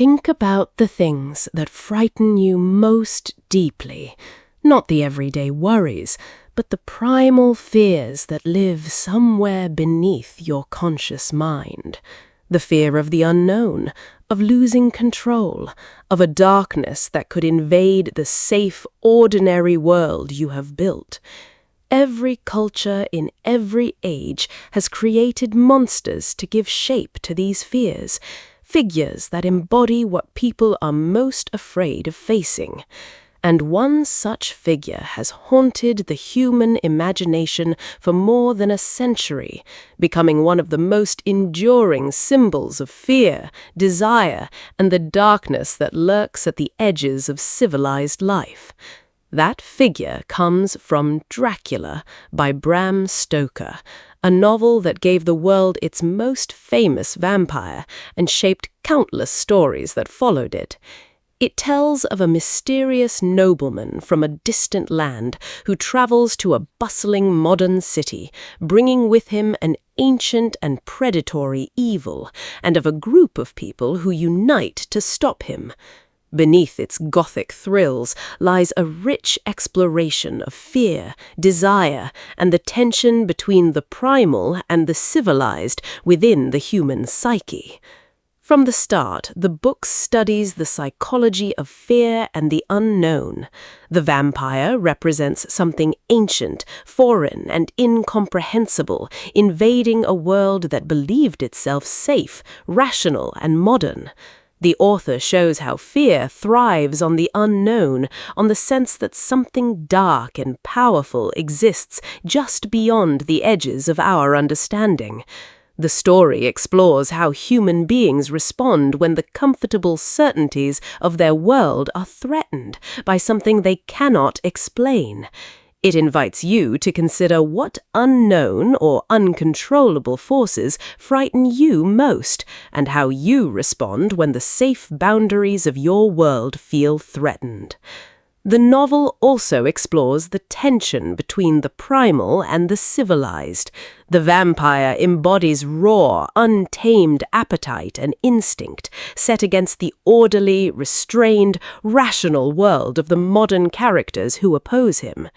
Think about the things that frighten you most deeply, not the everyday worries, but the primal fears that live somewhere beneath your conscious mind. The fear of the unknown, of losing control, of a darkness that could invade the safe, ordinary world you have built. Every culture in every age has created monsters to give shape to these fears, figures that embody what people are most afraid of facing. And one such figure has haunted the human imagination for more than a century, becoming one of the most enduring symbols of fear, desire, and the darkness that lurks at the edges of civilized life. That figure comes from Dracula by Bram Stoker, a novel that gave the world its most famous vampire and shaped countless stories that followed it. It tells of a mysterious nobleman from a distant land who travels to a bustling modern city, bringing with him an ancient and predatory evil, and of a group of people who unite to stop him. Beneath its Gothic thrills lies a rich exploration of fear, desire, and the tension between the primal and the civilized within the human psyche. From the start, the book studies the psychology of fear and the unknown. The vampire represents something ancient, foreign, and incomprehensible, invading a world that believed itself safe, rational, and modern. The author shows how fear thrives on the unknown, on the sense that something dark and powerful exists just beyond the edges of our understanding. The story explores how human beings respond when the comfortable certainties of their world are threatened by something they cannot explain. It invites you to consider what unknown or uncontrollable forces frighten you most, and how you respond when the safe boundaries of your world feel threatened. The novel also explores the tension between the primal and the civilized. The vampire embodies raw, untamed appetite and instinct, set against the orderly, restrained, rational world of the modern characters who oppose him.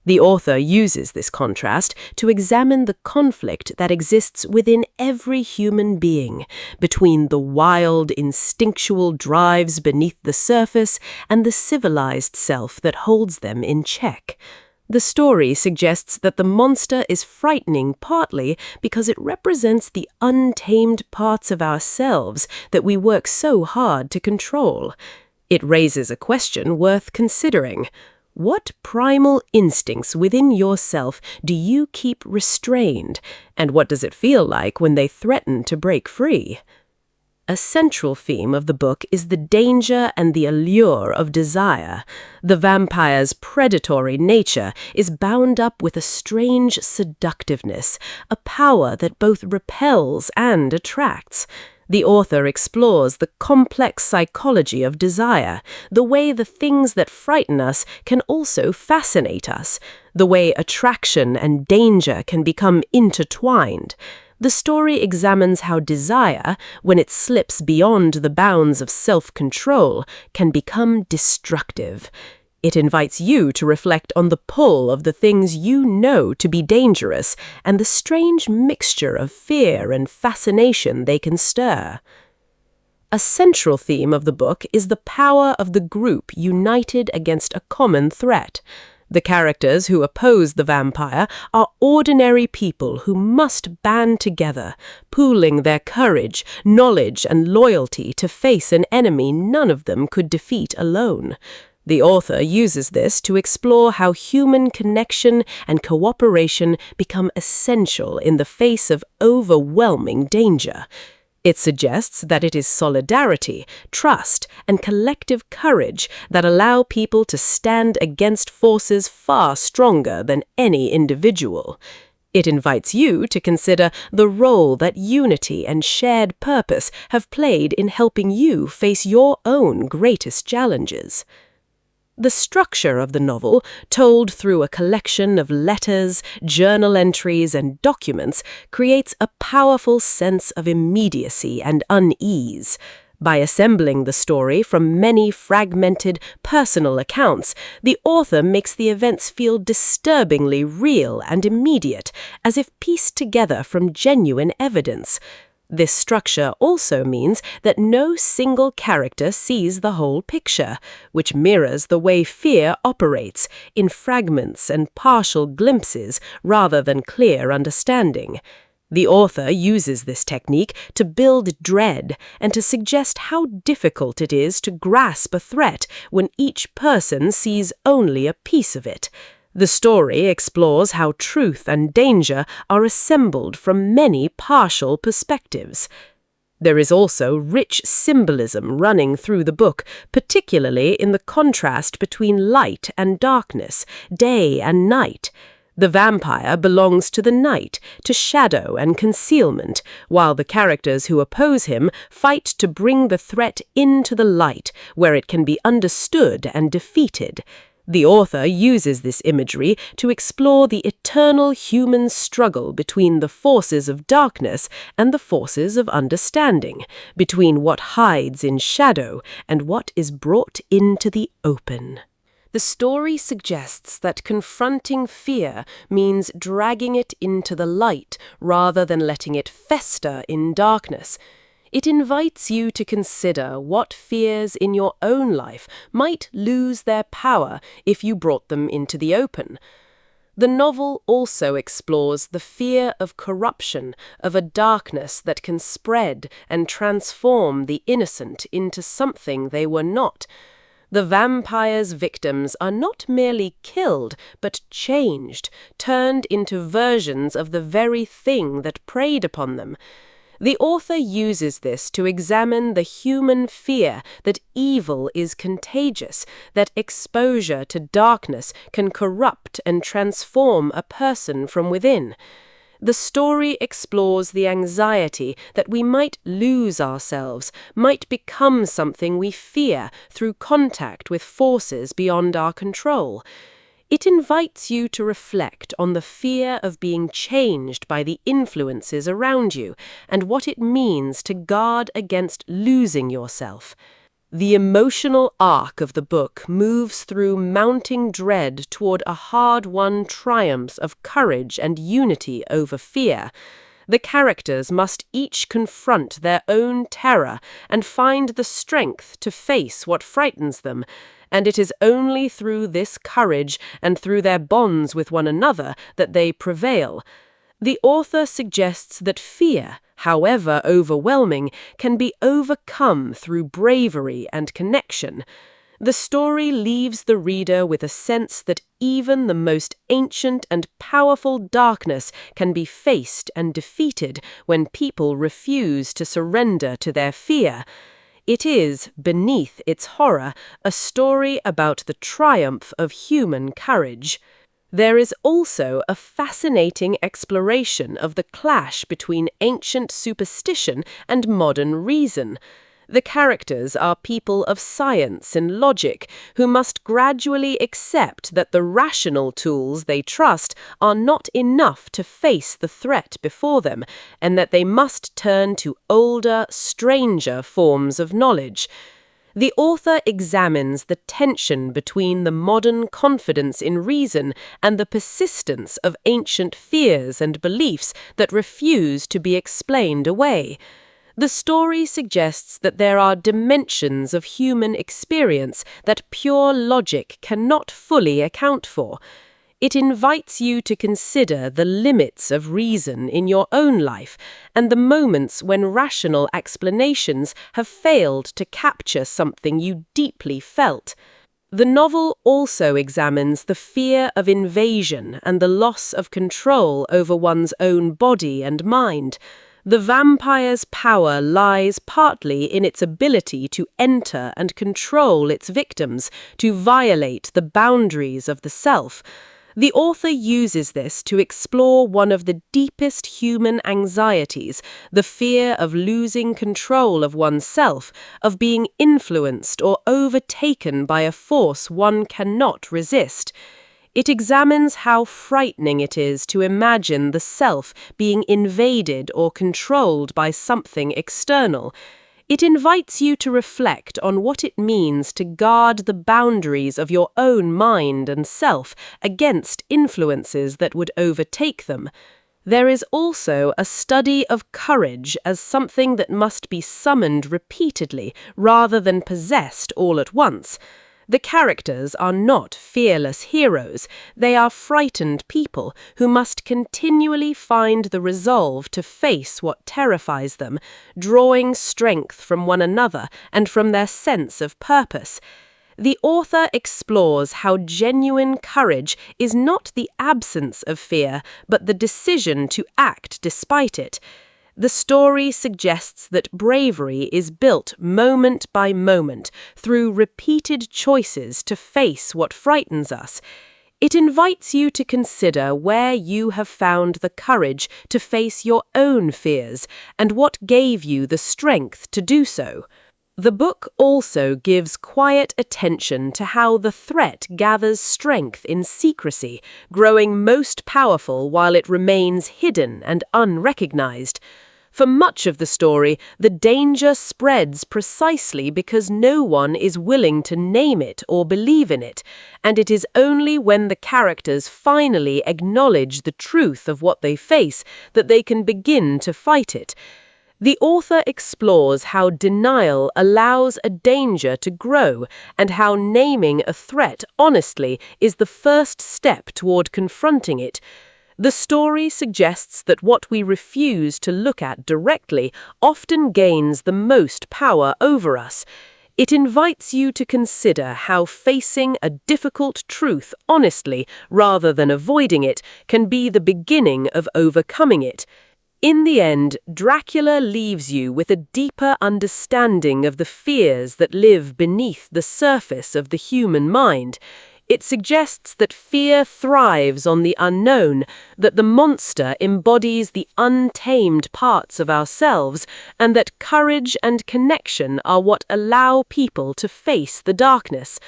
The author uses this contrast to examine the conflict that exists within every human being, between the wild, instinctual drives beneath the surface and the civilized self that holds them in check. The story suggests that the monster is frightening partly because it represents the untamed parts of ourselves that we work so hard to control. It raises a question worth considering. What primal instincts within yourself do you keep restrained, and what does it feel like when they threaten to break free? A central theme of the book is the danger and the allure of desire. The vampire's predatory nature is bound up with a strange seductiveness, a power that both repels and attracts. The author explores the complex psychology of desire, the way the things that frighten us can also fascinate us, the way attraction and danger can become intertwined. The story examines how desire, when it slips beyond the bounds of self-control, can become destructive. It invites you to reflect on the pull of the things you know to be dangerous and the strange mixture of fear and fascination they can stir. A central theme of the book is the power of the group united against a common threat. The characters who oppose the vampire are ordinary people who must band together, pooling their courage, knowledge, and loyalty to face an enemy none of them could defeat alone. The author uses this to explore how human connection and cooperation become essential in the face of overwhelming danger. It suggests that it is solidarity, trust, and collective courage that allow people to stand against forces far stronger than any individual. It invites you to consider the role that unity and shared purpose have played in helping you face your own greatest challenges. The structure of the novel, told through a collection of letters, journal entries, and documents, creates a powerful sense of immediacy and unease. By assembling the story from many fragmented, personal accounts, the author makes the events feel disturbingly real and immediate, as if pieced together from genuine evidence. This structure also means that no single character sees the whole picture, which mirrors the way fear operates, in fragments and partial glimpses rather than clear understanding. The author uses this technique to build dread and to suggest how difficult it is to grasp a threat when each person sees only a piece of it. The story explores how truth and danger are assembled from many partial perspectives. There is also rich symbolism running through the book, particularly in the contrast between light and darkness, day and night. The vampire belongs to the night, to shadow and concealment, while the characters who oppose him fight to bring the threat into the light, where it can be understood and defeated. The author uses this imagery to explore the eternal human struggle between the forces of darkness and the forces of understanding, between what hides in shadow and what is brought into the open. The story suggests that confronting fear means dragging it into the light rather than letting it fester in darkness. It invites you to consider what fears in your own life might lose their power if you brought them into the open. The novel also explores the fear of corruption, of a darkness that can spread and transform the innocent into something they were not. The vampire's victims are not merely killed, but changed, turned into versions of the very thing that preyed upon them. The author uses this to examine the human fear that evil is contagious, that exposure to darkness can corrupt and transform a person from within. The story explores the anxiety that we might lose ourselves, might become something we fear through contact with forces beyond our control. It invites you to reflect on the fear of being changed by the influences around you and what it means to guard against losing yourself. The emotional arc of the book moves through mounting dread toward a hard-won triumph of courage and unity over fear. The characters must each confront their own terror and find the strength to face what frightens them, and it is only through this courage and through their bonds with one another that they prevail. The author suggests that fear, however overwhelming, can be overcome through bravery and connection. The story leaves the reader with a sense that even the most ancient and powerful darkness can be faced and defeated when people refuse to surrender to their fear. It is, beneath its horror, a story about the triumph of human courage. There is also a fascinating exploration of the clash between ancient superstition and modern reason. The characters are people of science and logic who must gradually accept that the rational tools they trust are not enough to face the threat before them, and that they must turn to older, stranger forms of knowledge. The author examines the tension between the modern confidence in reason and the persistence of ancient fears and beliefs that refuse to be explained away. The story suggests that there are dimensions of human experience that pure logic cannot fully account for. It invites you to consider the limits of reason in your own life and the moments when rational explanations have failed to capture something you deeply felt. The novel also examines the fear of invasion and the loss of control over one's own body and mind. The vampire's power lies partly in its ability to enter and control its victims, to violate the boundaries of the self. The author uses this to explore one of the deepest human anxieties, the fear of losing control of oneself, of being influenced or overtaken by a force one cannot resist. It examines how frightening it is to imagine the self being invaded or controlled by something external. It invites you to reflect on what it means to guard the boundaries of your own mind and self against influences that would overtake them. There is also a study of courage as something that must be summoned repeatedly rather than possessed all at once. The characters are not fearless heroes, they are frightened people who must continually find the resolve to face what terrifies them, drawing strength from one another and from their sense of purpose. The author explores how genuine courage is not the absence of fear, but the decision to act despite it. The story suggests that bravery is built moment by moment through repeated choices to face what frightens us. It invites you to consider where you have found the courage to face your own fears and what gave you the strength to do so. The book also gives quiet attention to how the threat gathers strength in secrecy, growing most powerful while it remains hidden and unrecognized. For much of the story, the danger spreads precisely because no one is willing to name it or believe in it, and it is only when the characters finally acknowledge the truth of what they face that they can begin to fight it. The author explores how denial allows a danger to grow and how naming a threat honestly is the first step toward confronting it. The story suggests that what we refuse to look at directly often gains the most power over us. It invites you to consider how facing a difficult truth honestly, rather than avoiding it, can be the beginning of overcoming it. In the end, Dracula leaves you with a deeper understanding of the fears that live beneath the surface of the human mind. It suggests that fear thrives on the unknown, that the monster embodies the untamed parts of ourselves, and that courage and connection are what allow people to face the darkness.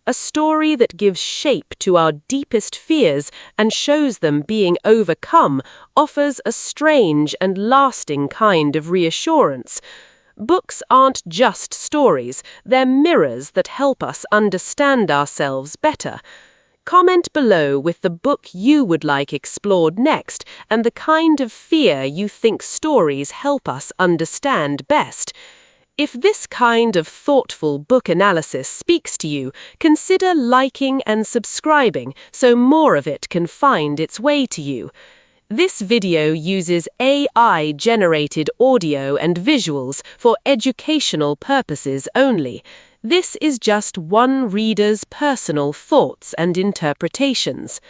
A story that gives shape to our deepest fears and shows them being overcome offers a strange and lasting kind of reassurance. Books aren't just stories, they're mirrors that help us understand ourselves better. Comment below with the book you would like explored next and the kind of fear you think stories help us understand best. If this kind of thoughtful book analysis speaks to you, consider liking and subscribing so more of it can find its way to you. This video uses AI-generated audio and visuals for educational purposes only. This is just one reader's personal thoughts and interpretations.